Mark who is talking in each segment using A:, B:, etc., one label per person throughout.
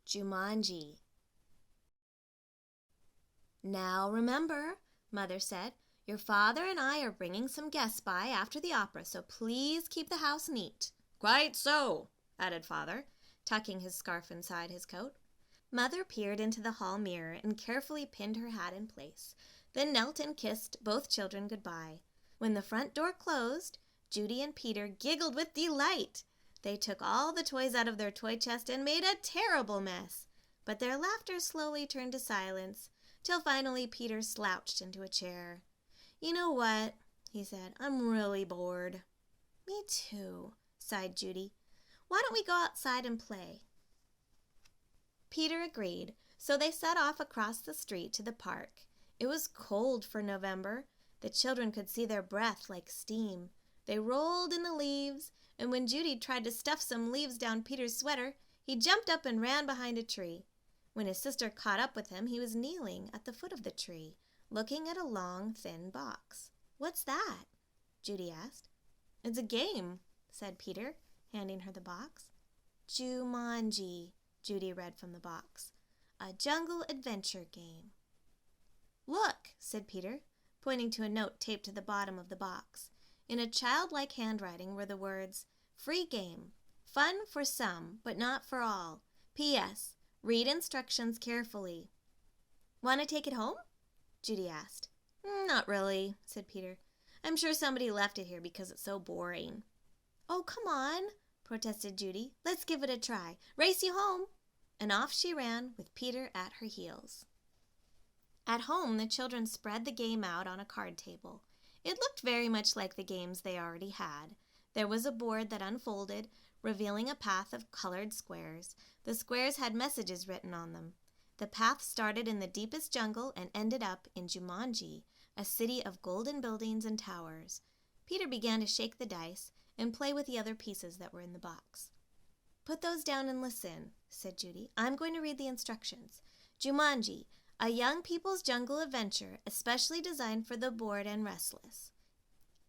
A: Jumanji. Now remember, Mother said, your father and I are bringing some guests by after the opera, so please keep the house neat. Quite so, added Father, tucking his scarf inside his coat. Mother peered into the hall mirror and carefully pinned her hat in place, then knelt and kissed both children goodbye. When the front door closed, Judy and Peter giggled with delight. They took all the toys out of their toy chest and made a terrible mess, but their laughter slowly turned to silence, till finally Peter slouched into a chair. "You know what?" he said. "I'm really bored." "Me too," sighed Judy. "Why don't we go outside and play?" Peter agreed, so they set off across the street to the park. It was cold for November. The children could see their breath like steam. They rolled in the leaves, and when Judy tried to stuff some leaves down Peter's sweater, he jumped up and ran behind a tree. When his sister caught up with him, he was kneeling at the foot of the tree, looking at a long, thin box. "What's that?" Judy asked. "It's a game," said Peter, handing her the box. "Jumanji," Judy read from the box. "A jungle adventure game." "Look," said Peter, pointing to a note taped to the bottom of the box. In a childlike handwriting were the words, "Free game. Fun for some, but not for all. P.S. Read instructions carefully." "Want to take it home?" Judy asked. "Not really," said Peter. "I'm sure somebody left it here because it's so boring." "Oh, come on," protested Judy. "Let's give it a try. Race you home." And off she ran with Peter at her heels. At home, the children spread the game out on a card table. It looked very much like the games they already had. There was a board that unfolded, revealing a path of colored squares. The squares had messages written on them. The path started in the deepest jungle and ended up in Jumanji, a city of golden buildings and towers. Peter began to shake the dice and play with the other pieces that were in the box. "Put those down and listen," said Judy. "I'm going to read the instructions. Jumanji, a young people's jungle adventure, especially designed for the bored and restless.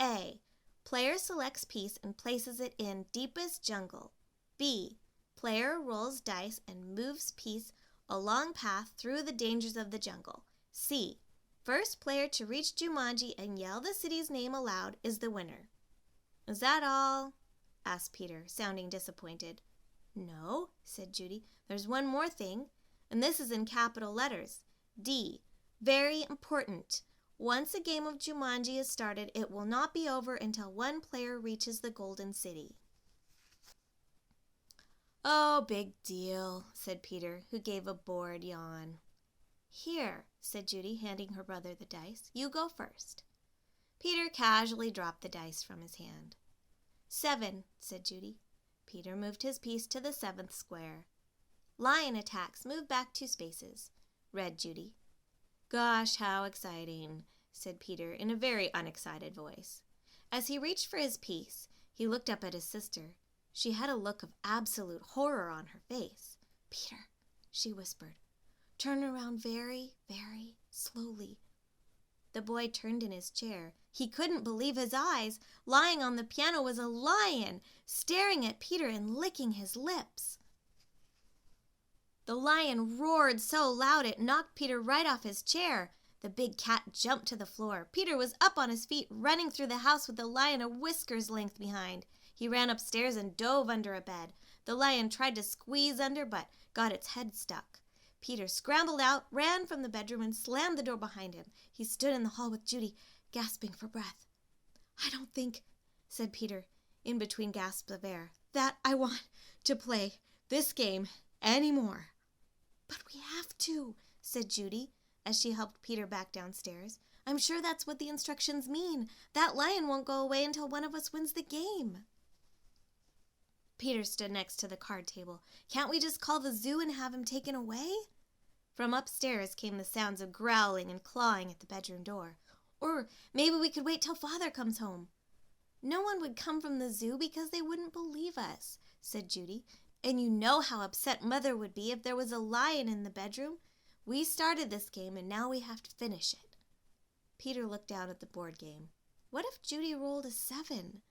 A: A. Player selects piece and places it in deepest jungle. B. Player rolls dice and moves piece along path through the dangers of the jungle. C. First player to reach Jumanji and yell the city's name aloud is the winner." "Is that all?" asked Peter, sounding disappointed. "No," said Judy. "There's one more thing, and this is in capital letters. D. Very important. Once a game of Jumanji is started, it will not be over until one player reaches the Golden City." "Oh, big deal," said Peter, who gave a bored yawn. "Here," said Judy, handing her brother the dice. "You go first." Peter casually dropped the dice from his hand. "7," said Judy. Peter moved his piece to the 7th square. "Lion attacks. Move back 2 spaces," read Judy. "Gosh, how exciting," said Peter in a very unexcited voice. As he reached for his piece, he looked up at his sister. She had a look of absolute horror on her face. "Peter," she whispered, "turn around very, very slowly." The boy turned in his chair. He couldn't believe his eyes. Lying on the piano was a lion, staring at Peter and licking his lips. The lion roared so loud it knocked Peter right off his chair. The big cat jumped to the floor. Peter was up on his feet, running through the house with the lion a whisker's length behind. He ran upstairs and dove under a bed. The lion tried to squeeze under, but got its head stuck. Peter scrambled out, ran from the bedroom, and slammed the door behind him. He stood in the hall with Judy, gasping for breath. "I don't think," said Peter, in between gasps of air, "that I want to play this game anymore." "But we have to," said Judy, as she helped Peter back downstairs. "I'm sure that's what the instructions mean. That lion won't go away until one of us wins the game." Peter stood next to the card table. "Can't we just call the zoo and have him taken away?" From upstairs came the sounds of growling and clawing at the bedroom door. "Or maybe we could wait till Father comes home." "No one would come from the zoo because they wouldn't believe us," said Judy. "And you know how upset Mother would be if there was a lion in the bedroom. We started this game and now we have to finish it." Peter looked down at the board game. What if Judy rolled a 7?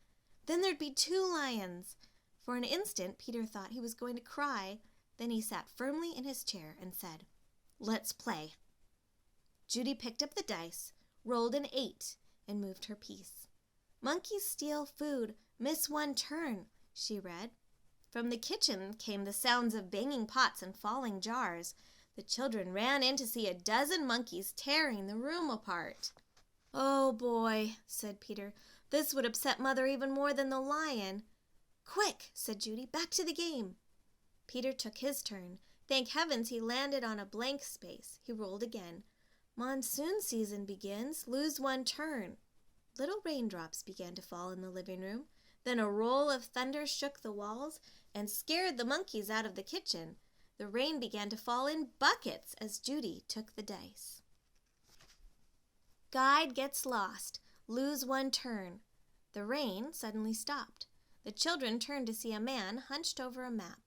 A: Then there'd be 2 lions. For an instant, Peter thought he was going to cry. Then he sat firmly in his chair and said, "Let's play." Judy picked up the dice, rolled an 8, and moved her piece. "Monkeys steal food, miss one turn," she read. From the kitchen came the sounds of banging pots and falling jars. The children ran in to see a dozen monkeys tearing the room apart. "Oh, boy," said Peter. "This would upset Mother even more than the lion." "Quick," said Judy, "back to the game." Peter took his turn. Thank heavens he landed on a blank space. He rolled again. "Monsoon season begins. Lose one turn." Little raindrops began to fall in the living room. Then a roll of thunder shook the walls and scared the monkeys out of the kitchen. The rain began to fall in buckets as Judy took the dice. Guide gets lost. Lose one turn. The rain suddenly stopped. The children turned to see a man hunched over a map.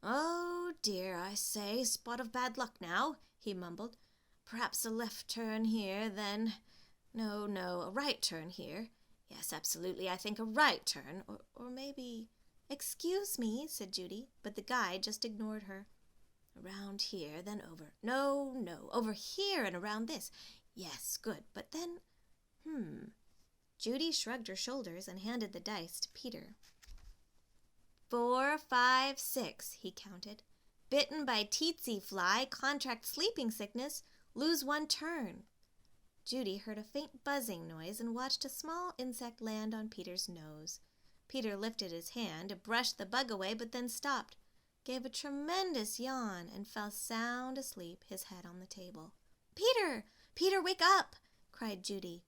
A: "Oh, dear, I say, spot of bad luck now," he mumbled. "Perhaps a left turn here, then... No, a right turn here. Yes, absolutely, I think a right turn, or maybe..." "Excuse me," said Judy, but the guide just ignored her. "Around here, then over. No, over here and around this. Yes, good, but then... Judy shrugged her shoulders and handed the dice to Peter. 4, 5, 6, he counted. "Bitten by tsetse fly, contract sleeping sickness, lose one turn." Judy heard a faint buzzing noise and watched a small insect land on Peter's nose. Peter lifted his hand to brush the bug away, but then stopped, gave a tremendous yawn, and fell sound asleep, his head on the table. "Peter! Peter, wake up!" cried Judy.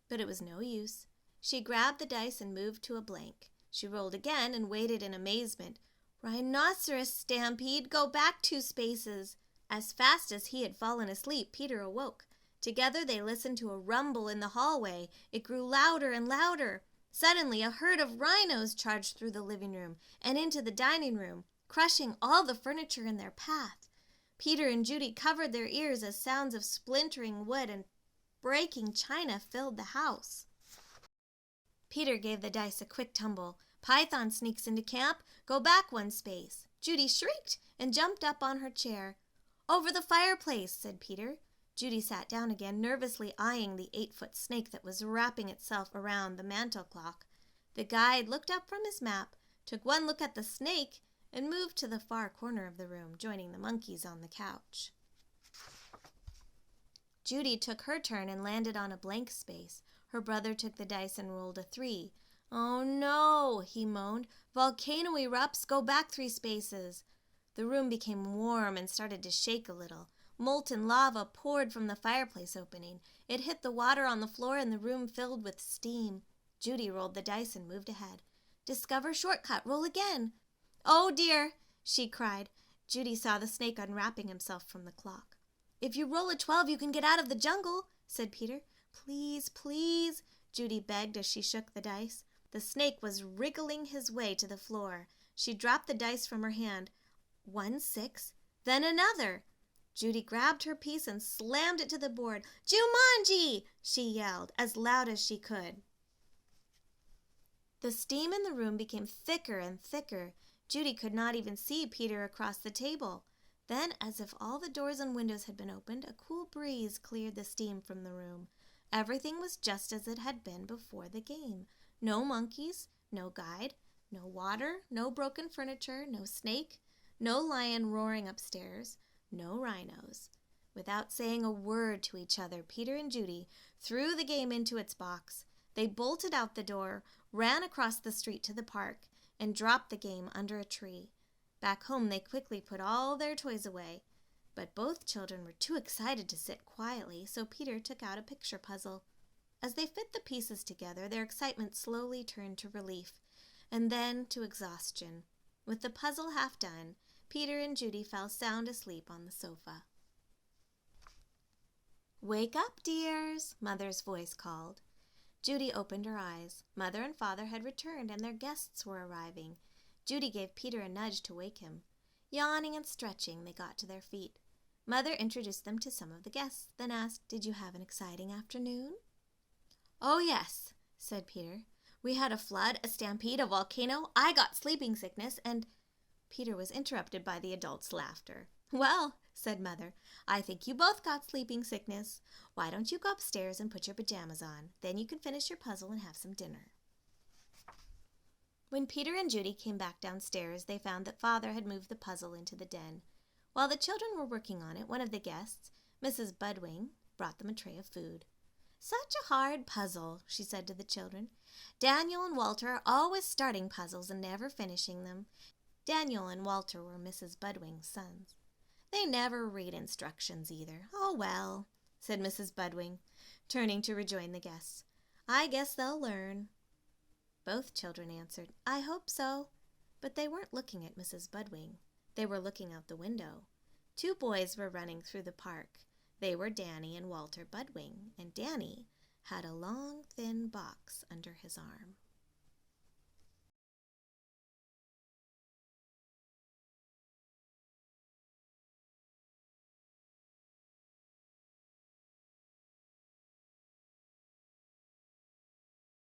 A: But it was no use. She grabbed the dice and moved to a blank. She rolled again and waited in amazement. "Rhinoceros stampede, go back 2 spaces." As fast as he had fallen asleep, Peter awoke. Together they listened to a rumble in the hallway. It grew louder and louder. Suddenly, a herd of rhinos charged through the living room and into the dining room, crushing all the furniture in their path. Peter and Judy covered their ears as sounds of splintering wood and breaking china filled the house. Peter gave the dice a quick tumble. "Python sneaks into camp. Go back 1 space." Judy shrieked and jumped up on her chair. "Over the fireplace," said Peter. Judy sat down again, nervously eyeing the 8-foot snake that was wrapping itself around the mantel clock. The guide looked up from his map, took one look at the snake, and moved to the far corner of the room, joining the monkeys on the couch. Judy took her turn and landed on a blank space. Her brother took the dice and rolled a 3. "Oh no," he moaned. "Volcano erupts, go back 3 spaces." The room became warm and started to shake a little. Molten lava poured from the fireplace opening. It hit the water on the floor and the room filled with steam. Judy rolled the dice and moved ahead. "Discover shortcut, roll again." "Oh dear," she cried. Judy saw the snake unwrapping himself from the clock. "If you roll a 12, you can get out of the jungle," said Peter. "Please, please," Judy begged as she shook the dice. The snake was wriggling his way to the floor. She dropped the dice from her hand. 1 6, then another. Judy grabbed her piece and slammed it to the board. "Jumanji!" she yelled, as loud as she could. The steam in the room became thicker and thicker. Judy could not even see Peter across the table. Then, as if all the doors and windows had been opened, a cool breeze cleared the steam from the room. Everything was just as it had been before the game. No monkeys, no guide, no water, no broken furniture, no snake, no lion roaring upstairs, no rhinos. Without saying a word to each other, Peter and Judy threw the game into its box. They bolted out the door, ran across the street to the park, and dropped the game under a tree. Back home, they quickly put all their toys away. But both children were too excited to sit quietly, so Peter took out a picture puzzle. As they fit the pieces together, their excitement slowly turned to relief, and then to exhaustion. With the puzzle half done, Peter and Judy fell sound asleep on the sofa. "Wake up, dears," Mother's voice called. Judy opened her eyes. Mother and Father had returned, and their guests were arriving. Judy gave Peter a nudge to wake him. Yawning and stretching, they got to their feet. Mother introduced them to some of the guests, then asked, "Did you have an exciting afternoon?" "Oh, yes," said Peter. "We had a flood, a stampede, a volcano. I got sleeping sickness, and..." Peter was interrupted by the adults' laughter. "Well," said Mother, "I think you both got sleeping sickness. Why don't you go upstairs and put your pajamas on? Then you can finish your puzzle and have some dinner." When Peter and Judy came back downstairs, they found that Father had moved the puzzle into the den. While the children were working on it, one of the guests, Mrs. Budwing, brought them a tray of food. "Such a hard puzzle," she said to the children. "Daniel and Walter are always starting puzzles and never finishing them." Daniel and Walter were Mrs. Budwing's sons. "They never read instructions either." "Oh, well," said Mrs. Budwing, turning to rejoin the guests. "I guess they'll learn." Both children answered, "I hope so." But they weren't looking at Mrs. Budwing. They were looking out the window. Two boys were running through the park. They were Danny and Walter Budwing, and Danny had a long, thin box under his arm.